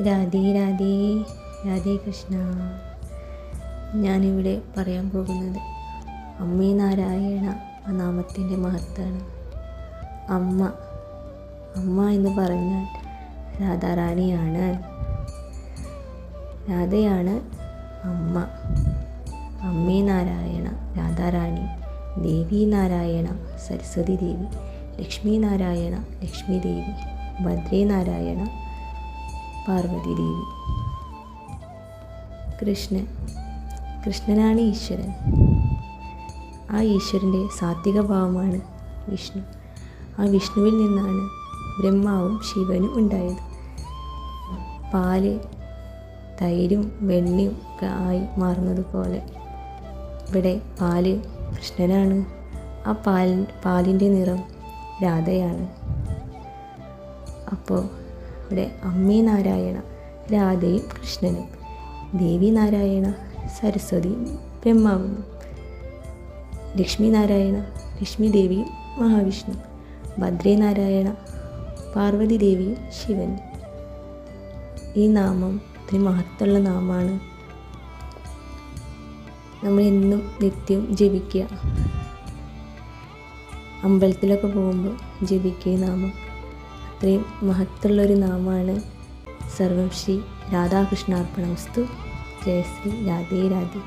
രാധേ രാധേ രാധേ കൃഷ്ണ. ഞാനിവിടെ പറയാൻ പോകുന്നത് അമ്മേ നാരായണ ആ നാമത്തിൻ്റെ മഹത്വമാണ്. അമ്മ അമ്മ എന്ന് പറഞ്ഞാൽ രാധാറാണിയാണ്. രാധയാണ് അമ്മ. അമ്മേ നാരായണ രാധാറാണി, ദേവി നാരായണ സരസ്വതി ദേവി, ലക്ഷ്മി നാരായണ ലക്ഷ്മി ദേവി, ഭദ്രേ നാരായണ പാർവതി ദേവി. കൃഷ്ണനാണ് ഈശ്വരൻ. ആ ഈശ്വരൻ്റെ സാത്വിക ഭാവമാണ് വിഷ്ണു. ആ വിഷ്ണുവിൽ നിന്നാണ് ബ്രഹ്മാവും ശിവനും ഉണ്ടായത്. പാല് തൈരും വെണ്ണയും ഒക്കെ ആയി മാറുന്നത് പോലെ ഇവിടെ പാല് കൃഷ്ണനാണ്. ആ പാലിൻ്റെ നിറം രാധയാണ്. അപ്പോൾ ഇവിടെ അമ്മേ നാരായണ രാധയും കൃഷ്ണനും, ദേവി നാരായണ സരസ്വതി ബ്രഹ്മാവും, ലക്ഷ്മി നാരായണ ലക്ഷ്മി ദേവിയും മഹാവിഷ്ണു, ഭദ്രേ നാരായണ പാർവതി ദേവിയും ശിവൻ. ഈ നാമം ഒത്തിരി മഹത്വമുള്ള നാമമാണ്. നമ്മളെന്നും നിത്യം ജപിക്കുക. അമ്പലത്തിലൊക്കെ പോകുമ്പോൾ ജപിക്കുക ഈ നാമം. അത്രയും മഹത്വമുള്ളൊരു നാമമാണ്. സർവം ശ്രീ രാധാകൃഷ്ണാർപ്പണമസ്തു. ജയ ശ്രീ രാധേ രാധേ.